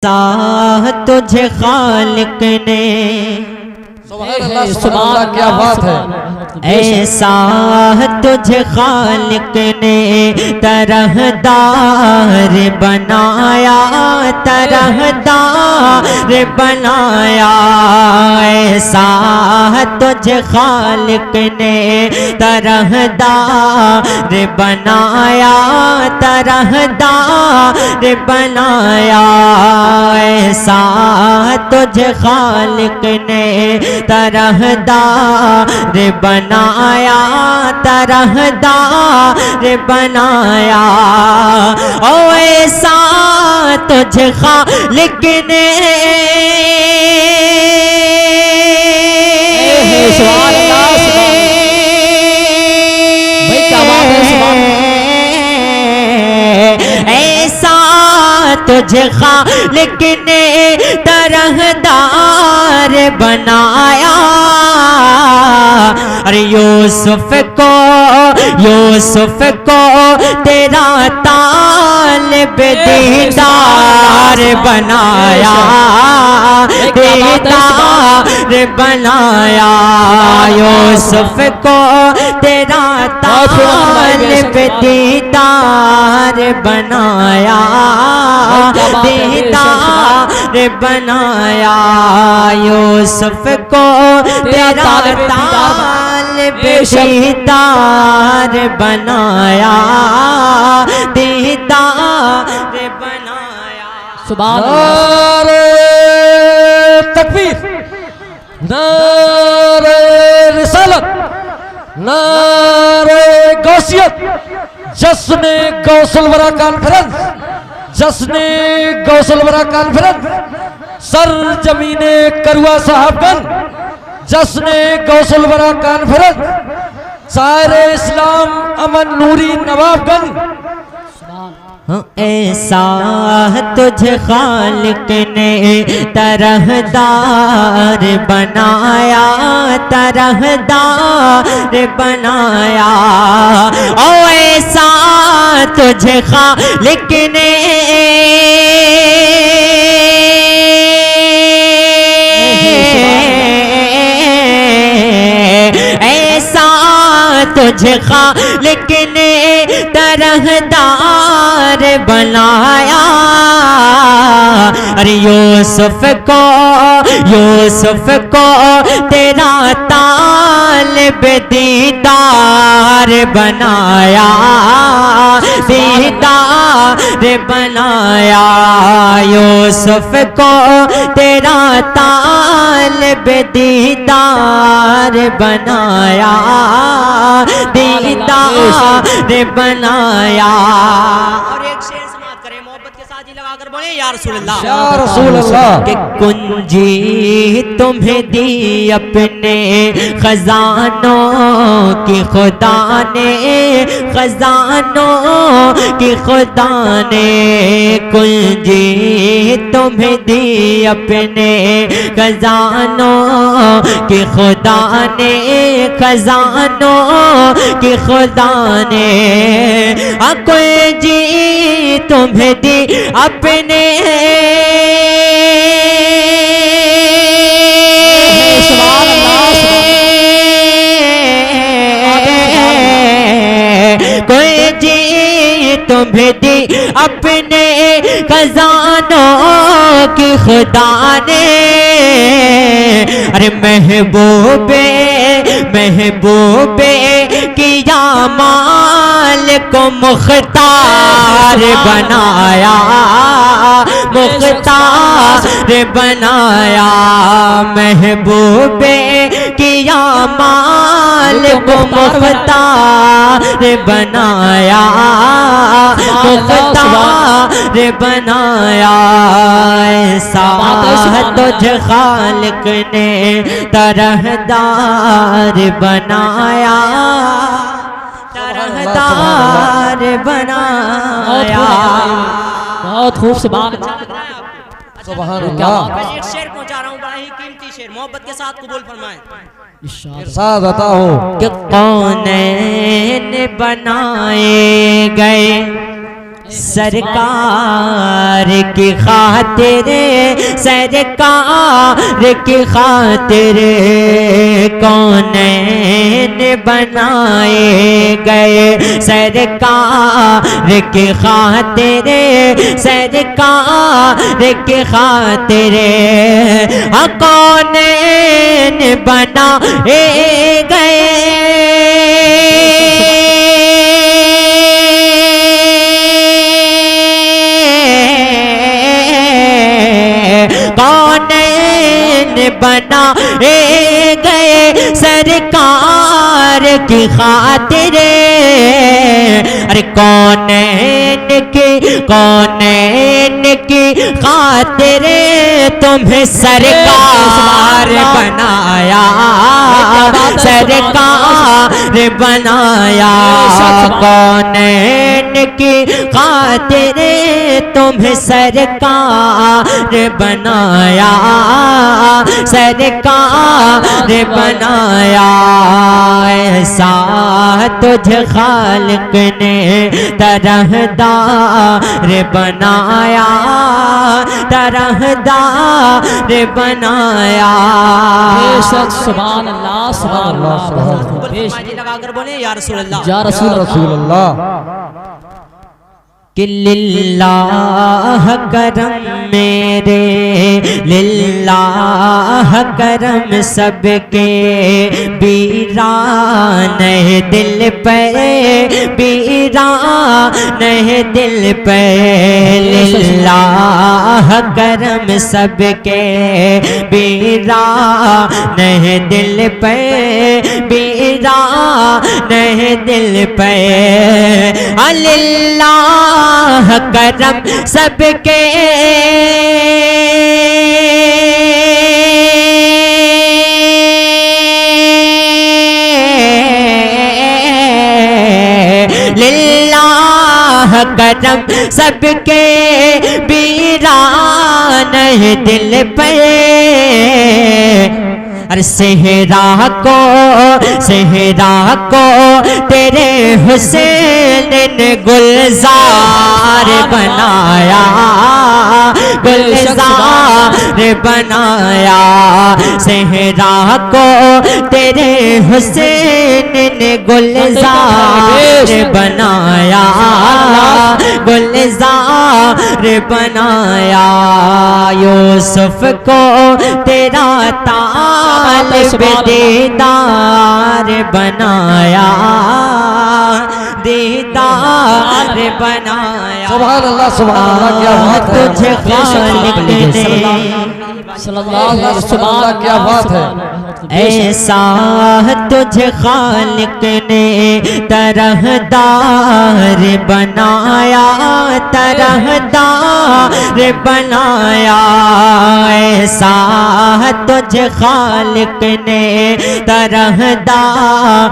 सा तुझे खालिक ने, सुभान अल्लाह, क्या बात है। ऐसा तुझे खालिक ने तरहदार बनाया, तरहदार बनाया। ऐसा तुझे खालिक ने तरहदार बनाया, तरहदार बनाया। ऐसा तुझे खालिक ने तरहदार बनाया, तरहदार बनाया। ओ ऐसा तुझे खालिक ने ऐसा तुझे खालिक ने तरहदार बनाया। अरे यूसुफ को तेरा तालिब दीदार बनाया, दीदार बनाया। यूसुफ को तेरा तालिब दीदार बनाया, दीदार बनाया। यूसुफ को तेरा तालिब दीदार बनाया, दीदार बनाया। सुभान अल्लाह, तकबीर, नारे रिसालत, नारे गौसियत, जश्न गौसल वरा कॉन्फ्रेंस, जश्न गौसल वरा कॉन्फ्रेंस, सर जमीने करुआ साहबगंज, जश्न गौसल वरा कॉन्फ्रेंस, सारे इस्लाम अमन नूरी नवाबगंज। ऐसा तुझे खालिक ने तरहदार बनाया, तरहदार बनाया। ओ ऐसा तुझे खालिक ने तुझे खालिक ने तरहदार बनाया। अरे यूसुफ को तेरा तालिब दीदार बनाया, दीदार बनाया। यूसुफ को तेरा तालिब दीदार बनाया, दीदार बनाया। और एक शेर समाप्त करें, मोहब्बत के साथ ही लगाकर बोले या रसूल अल्लाह, या रसूल अल्लाह। कि कुंजी तुम्हें दी अपने खजानों की खुदा ने, खजानों की खुदा ने। कुंजी तुम्हें दी अपने खजानों की खुदा ने, खजानों की खुदा ने। कुंजी तुम्हें दी अपने कोई जी तुम्हें दी अपने खजानों की खुदा ने। अरे महबूबे किया माल को मुख्तार बनाया, मुख्तार बनाया। महबूबे किया माल को मुख्तार बनाया, मुख्तार बनाया। ऐसा तुझे खालिक ने तरहदार बनाया, तरहदार बनाया। बहुत खूब, सुभान अल्लाह। सुभान अल्लाह। एक शेर पहुंचा रहा हूँ, बड़ा ही कीमती शेर, मोहब्बत के साथ कबूल फरमाएं। इरशाद बताओ कि कौनैन बनाए गए सरकार की खातिर, सरकार की खातिर कौनैन बनाए गए, सरकार की खातिर, सरकार की खातिर कौनैन बनाए गए। कौनैन बनाए गए सरकार की खातिर, अरे कौनैन की खातिर तुम्हें सरकार बनाया, सरकार बनाया। कौनैन की खातिर तुम्हें सरकार बनाया, सरकार बनाया। ऐसा तुझे खालिक ने तरहदार बनाया, तरहदार बनाया। बेशक सुभान अल्लाह, सुभान अल्लाह, सुभान अल्लाह। लगाकर बोले या रसूल अल्लाह, या रसूल अल्लाह। कि लिल्लाह करम मेरे, लिल्लाह करम सबके वीरान दिल पर, वीरान दिल पर। लिल्लाह करम सबके वीरान दिल पर, वीरान दिल पर। अल्लाह करम सबके लिल्लाह करम सबके वीरान दिल पे। अरे सेहरा को तेरे हुसैन ने गुलजार बनाया, गुलजार बनाया। सेहरा को तेरे हुसैन ने गुलजार बनाया, गुलजार बनाया। यूसुफ को तेरा तालिब दीदार बनाया, दीदार बनाया। सुभान अल्लाह, सुभान अल्लाह। क्या बात है, तुझे खालिक ने सल्लल्लाहु अलैहि वसल्लम, क्या बात है। ऐसा तुझे खालिक ने तरहदार बनाया, तरहदार बनाया। ऐसा तुझे खालिक ने तरहदार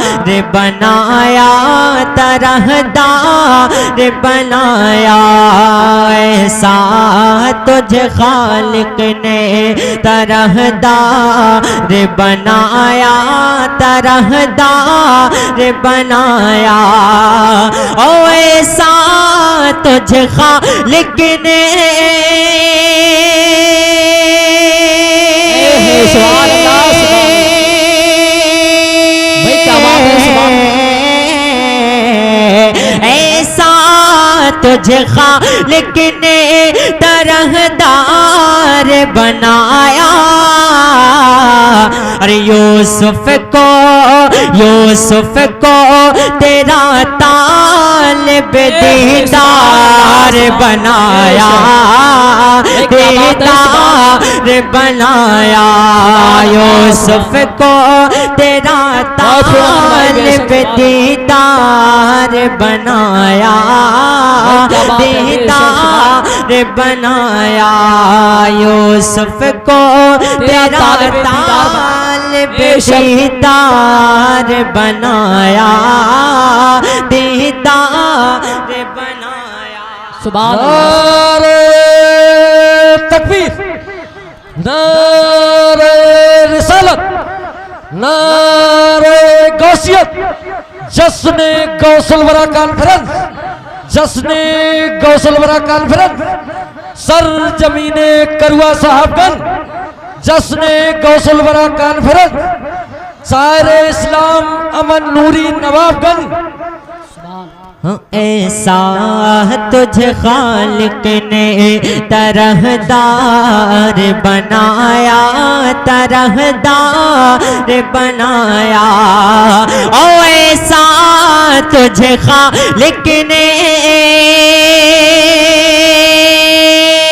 बनाया, तरहदार बनाया। ऐसा तुझे खालिक ने तरहदार बनाया, तरहदार बनाया। ओ ऐसा तुझे खालिक ने सुभान अल्लाह, भाई क्या बात है, सुभान ऐसा तुझे खालिक ने तरहदार बनाया। अरे यूसुफ को तेरा तालिब दीदार बनाया, दीदार बनाया। यूसुफ को तेरा तालिब दीदार बनाया, दीदार बनाया। यूसुफ को तेरा तालिब दीदार बनाया, दीदार बनाया। सुभान अल्लाह। नारे तकबीर, नारे रिसालत, नारे गौसियत। जश्न गौसल वरा कॉन्फ्रेंस, जश्ने गौसलवरा कॉन्फ्रेंस सर जमीने करुआ साहबगंज जश्ने गौसलवरा कॉन्फ्रेंस शायर इस्लाम अमन नूरी नवाबगंज। ऐसा तुझे खालिक ने तरहदार बनाया, तरहदार बनाया। ओ ऐसा तुझे खालिक ने